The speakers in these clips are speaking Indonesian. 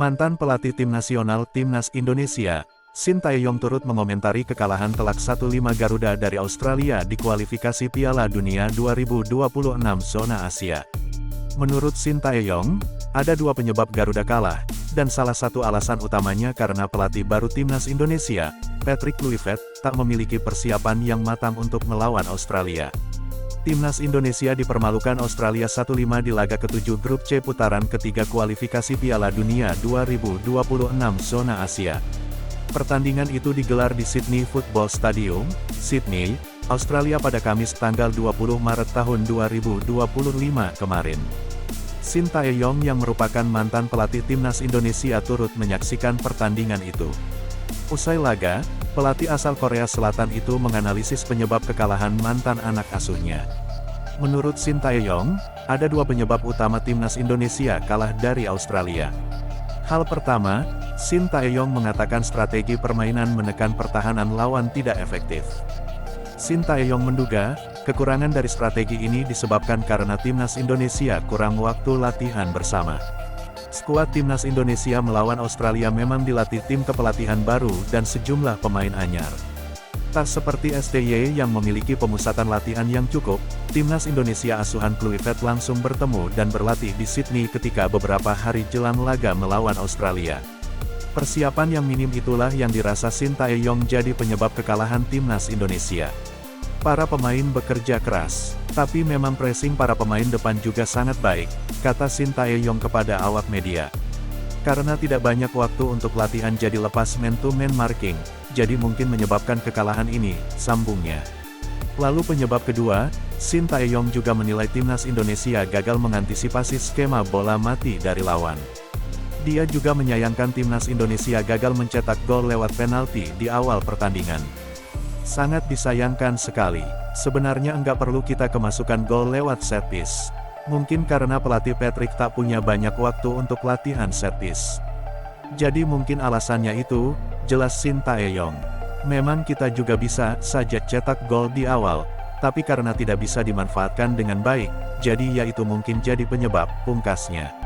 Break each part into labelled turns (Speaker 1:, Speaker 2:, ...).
Speaker 1: Mantan pelatih tim nasional Timnas Indonesia, Shin Tae-yong turut mengomentari kekalahan telak 1-5 Garuda dari Australia di kualifikasi Piala Dunia 2026 zona Asia. Menurut Shin Tae-yong, ada dua penyebab Garuda kalah, dan salah satu alasan utamanya karena pelatih baru Timnas Indonesia, Patrick Kluivert, tak memiliki persiapan yang matang untuk melawan Australia. Timnas Indonesia dipermalukan Australia 1-5 di laga ke-7 Grup C putaran ketiga kualifikasi Piala Dunia 2026 zona Asia. Pertandingan itu digelar di Sydney Football Stadium, Sydney, Australia pada Kamis tanggal 20 Maret tahun 2025 kemarin. Shin Tae-yong yang merupakan mantan pelatih Timnas Indonesia turut menyaksikan pertandingan itu. Usai laga, pelatih asal Korea Selatan itu menganalisis penyebab kekalahan mantan anak asuhnya. Menurut Shin Tae-yong, ada dua penyebab utama Timnas Indonesia kalah dari Australia. Hal pertama, Shin Tae-yong mengatakan strategi permainan menekan pertahanan lawan tidak efektif. Shin Tae-yong menduga, kekurangan dari strategi ini disebabkan karena Timnas Indonesia kurang waktu latihan bersama. Skuad Timnas Indonesia melawan Australia memang dilatih tim kepelatihan baru dan sejumlah pemain anyar. Tak seperti STY yang memiliki pemusatan latihan yang cukup, Timnas Indonesia asuhan Kluivert langsung bertemu dan berlatih di Sydney ketika beberapa hari jelang laga melawan Australia. Persiapan yang minim itulah yang dirasa Shin Tae-yong jadi penyebab kekalahan Timnas Indonesia. Para pemain bekerja keras, tapi memang pressing para pemain depan juga sangat baik, kata Shin Tae-yong kepada awak media. Karena tidak banyak waktu untuk latihan jadi lepas man-to-man marking, jadi mungkin menyebabkan kekalahan ini, sambungnya. Lalu penyebab kedua, Shin Tae-yong juga menilai Timnas Indonesia gagal mengantisipasi skema bola mati dari lawan. Dia juga menyayangkan Timnas Indonesia gagal mencetak gol lewat penalti di awal pertandingan. Sangat disayangkan sekali. Sebenarnya enggak perlu kita kemasukan gol lewat set piece. Mungkin karena pelatih Patrick tak punya banyak waktu untuk latihan set piece. Jadi mungkin alasannya itu, jelas Shin Tae-yong. Memang kita juga bisa saja cetak gol di awal, tapi karena tidak bisa dimanfaatkan dengan baik, jadi ya itu mungkin jadi penyebab, pungkasnya.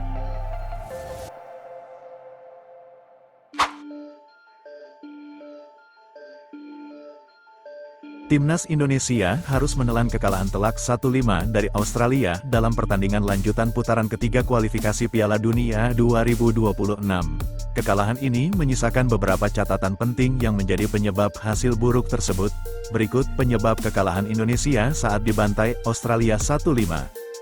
Speaker 1: Timnas Indonesia harus menelan kekalahan telak 1-5 dari Australia dalam pertandingan lanjutan putaran ketiga kualifikasi Piala Dunia 2026. Kekalahan ini menyisakan beberapa catatan penting yang menjadi penyebab hasil buruk tersebut. Berikut penyebab kekalahan Indonesia saat dibantai Australia 1-5.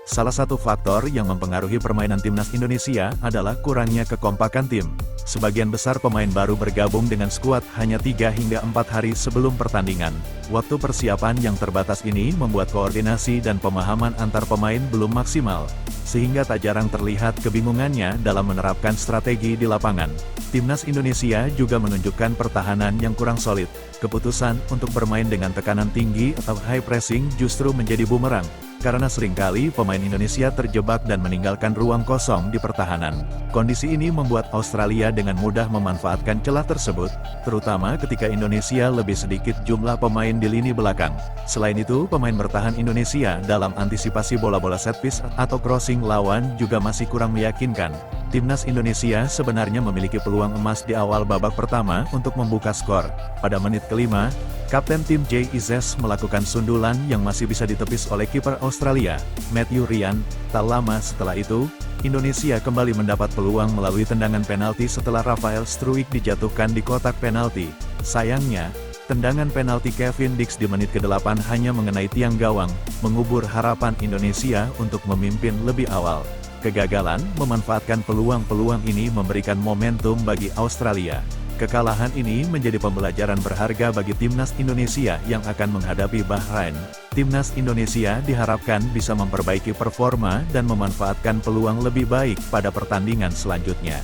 Speaker 1: Salah satu faktor yang mempengaruhi permainan Timnas Indonesia adalah kurangnya kekompakan tim. Sebagian besar pemain baru bergabung dengan skuad hanya 3 hingga 4 hari sebelum pertandingan. Waktu persiapan yang terbatas ini membuat koordinasi dan pemahaman antar pemain belum maksimal, sehingga tak jarang terlihat kebingungannya dalam menerapkan strategi di lapangan. Timnas Indonesia juga menunjukkan pertahanan yang kurang solid. Keputusan untuk bermain dengan tekanan tinggi atau high pressing justru menjadi bumerang, karena seringkali pemain Indonesia terjebak dan meninggalkan ruang kosong di pertahanan. Kondisi ini membuat Australia dengan mudah memanfaatkan celah tersebut, terutama ketika Indonesia lebih sedikit jumlah pemain di lini belakang. Selain itu, pemain bertahan Indonesia dalam antisipasi bola-bola set piece atau crossing lawan juga masih kurang meyakinkan. Timnas Indonesia sebenarnya memiliki peluang emas di awal babak pertama untuk membuka skor. Pada menit kelima, Kapten tim Jay Izzes melakukan sundulan yang masih bisa ditepis oleh kiper Australia, Matthew Ryan. Tak lama setelah itu, Indonesia kembali mendapat peluang melalui tendangan penalti setelah Rafael Struijk dijatuhkan di kotak penalti. Sayangnya, tendangan penalti Kevin Dix di menit ke-8 hanya mengenai tiang gawang, mengubur harapan Indonesia untuk memimpin lebih awal. Kegagalan memanfaatkan peluang-peluang ini memberikan momentum bagi Australia. Kekalahan ini menjadi pembelajaran berharga bagi Timnas Indonesia yang akan menghadapi Bahrain. Timnas Indonesia diharapkan bisa memperbaiki performa dan memanfaatkan peluang lebih baik pada pertandingan selanjutnya.